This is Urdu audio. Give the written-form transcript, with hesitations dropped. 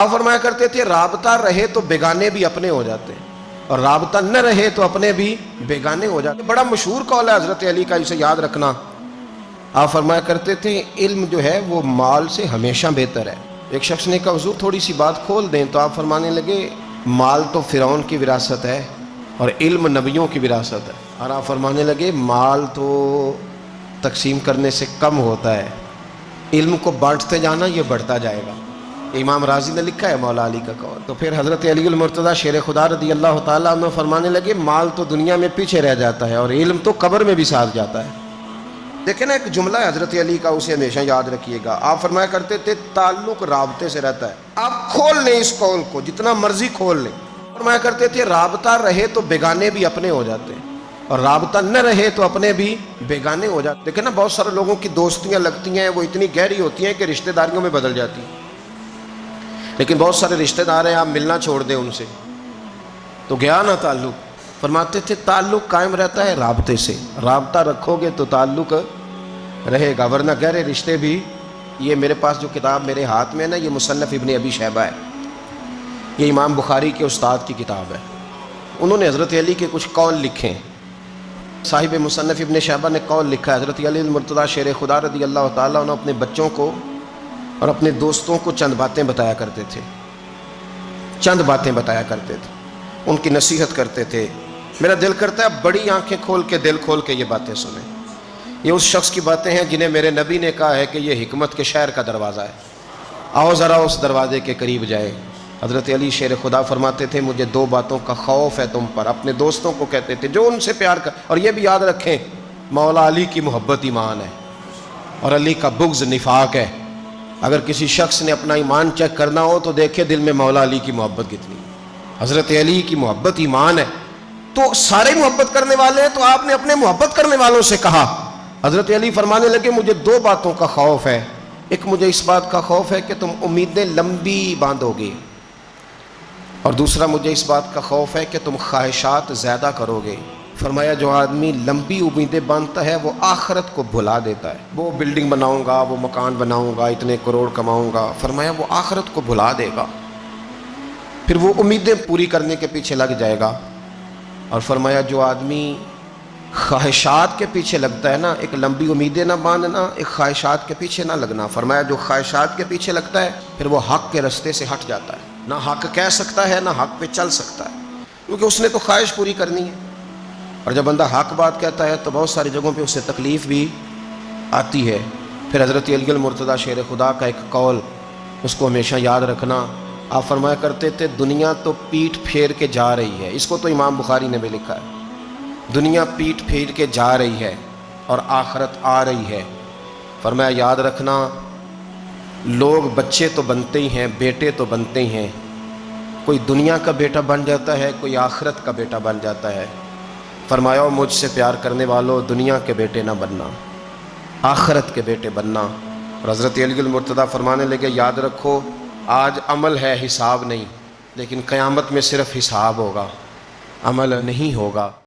آپ فرمایا کرتے تھے رابطہ رہے تو بیگانے بھی اپنے ہو جاتے ہیں، اور رابطہ نہ رہے تو اپنے بھی بیگانے ہو جاتے ہیں۔ بڑا مشہور قول ہے حضرت علی کا، اسے یاد رکھنا۔ آپ فرمایا کرتے تھے علم جو ہے وہ مال سے ہمیشہ بہتر ہے۔ ایک شخص نے کہا حضور تھوڑی سی بات کھول دیں، تو آپ فرمانے لگے مال تو فرعون کی وراثت ہے اور علم نبیوں کی وراثت ہے۔ اور آپ فرمانے لگے مال تو تقسیم کرنے سے کم ہوتا ہے، علم کو بانٹتے جانا یہ بڑھتا جائے گا۔ امام راضی نے لکھا ہے مولا علی کا قول۔ تو پھر حضرت علی المرتضیٰ شیر خدا رضی اللہ تعالیٰ عنہ فرمانے لگے مال تو دنیا میں پیچھے رہ جاتا ہے اور علم تو قبر میں بھی ساتھ جاتا ہے۔ دیکھیں نا، ایک جملہ ہے حضرت علی کا، اسے ہمیشہ یاد رکھیے گا۔ آپ فرمایا کرتے تھے تعلق رابطے سے رہتا ہے۔ آپ کھول لیں اس قول کو، جتنا مرضی کھول لیں۔ فرمایا کرتے تھے رابطہ رہے تو بیگانے بھی اپنے ہو جاتے ہیں، اور رابطہ نہ رہے تو اپنے بھی بیگانے ہو جاتے ہیں۔ دیکھیں نا، بہت سارے لوگوں کی دوستیاں لگتی ہیں، وہ اتنی گہری ہوتی ہیں کہ رشتہ داریوں میں بدل جاتی ہیں، لیکن بہت سارے رشتہ دار ہیں آپ ملنا چھوڑ دیں ان سے تو گیا نا تعلق۔ فرماتے تھے تعلق قائم رہتا ہے رابطے سے، رابطہ رکھو گے تو تعلق رہے گا، ورنہ گہرے رشتے بھی۔ یہ میرے پاس جو کتاب میرے ہاتھ میں ہے نا، یہ مصنف ابن ابی شیبہ ہے، یہ امام بخاری کے استاد کی کتاب ہے۔ انہوں نے حضرت علی کے کچھ قول لکھے ہیں۔ صاحب مصنف ابن شیبہ نے قول لکھا ہے، حضرت علی المرتضیٰ شیر خدا رضی اللہ تعالیٰ عنہ اپنے بچوں کو اور اپنے دوستوں کو چند باتیں بتایا کرتے تھے، چند باتیں بتایا کرتے تھے، ان کی نصیحت کرتے تھے۔ میرا دل کرتا ہے بڑی آنکھیں کھول کے، دل کھول کے یہ باتیں سنیں۔ یہ اس شخص کی باتیں ہیں جنہیں میرے نبی نے کہا ہے کہ یہ حکمت کے شہر کا دروازہ ہے، آؤ ذرا اس دروازے کے قریب جائے۔ حضرت علی شیر خدا فرماتے تھے مجھے دو باتوں کا خوف ہے تم پر۔ اپنے دوستوں کو کہتے تھے جو ان سے پیار کر، اور یہ بھی یاد رکھیں مولا علی کی محبت ایمان ہے اور علی کا بغض نفاق ہے۔ اگر کسی شخص نے اپنا ایمان چیک کرنا ہو تو دیکھے دل میں مولا علی کی محبت کتنی ہے۔ حضرت علی کی محبت ایمان ہے، تو سارے محبت کرنے والے ہیں، تو آپ نے اپنے محبت کرنے والوں سے کہا۔ حضرت علی فرمانے لگے مجھے دو باتوں کا خوف ہے، ایک مجھے اس بات کا خوف ہے کہ تم امیدیں لمبی باندھو گے، اور دوسرا مجھے اس بات کا خوف ہے کہ تم خواہشات زیادہ کرو گے۔ فرمایا جو آدمی لمبی امیدیں باندھتا ہے وہ آخرت کو بھلا دیتا ہے۔ وہ بلڈنگ بناؤں گا، وہ مکان بناؤں گا، اتنے کروڑ کماؤں گا، فرمایا وہ آخرت کو بھلا دے گا، پھر وہ امیدیں پوری کرنے کے پیچھے لگ جائے گا۔ اور فرمایا جو آدمی خواہشات کے پیچھے لگتا ہے نا، ایک لمبی امیدیں نہ باندھنا، ایک خواہشات کے پیچھے نہ لگنا، فرمایا جو خواہشات کے پیچھے لگتا ہے پھر وہ حق کے رستے سے ہٹ جاتا ہے، نہ حق کہہ سکتا ہے نہ حق پہ چل سکتا ہے، کیونکہ اس نے تو خواہش پوری کرنی ہے۔ اور جب بندہ حق بات کہتا ہے تو بہت ساری جگہوں پہ اس سے تکلیف بھی آتی ہے۔ پھر حضرت علی المرتضیٰ شیر خدا کا ایک قول، اس کو ہمیشہ یاد رکھنا۔ آپ فرمایا کرتے تھے دنیا تو پیٹھ پھیر کے جا رہی ہے، اس کو تو امام بخاری نے بھی لکھا ہے، دنیا پیٹھ پھیر کے جا رہی ہے اور آخرت آ رہی ہے۔ فرمایا یاد رکھنا لوگ بچے تو بنتے ہی ہیں، بیٹے تو بنتے ہی ہیں، کوئی دنیا کا بیٹا بن جاتا ہے، کوئی آخرت کا بیٹا بن جاتا ہے۔ فرمایا مجھ سے پیار کرنے والوں دنیا کے بیٹے نہ بننا، آخرت کے بیٹے بننا۔ اور حضرت علی المرتضیٰ فرمانے لگے یاد رکھو آج عمل ہے حساب نہیں، لیکن قیامت میں صرف حساب ہوگا، عمل نہیں ہوگا۔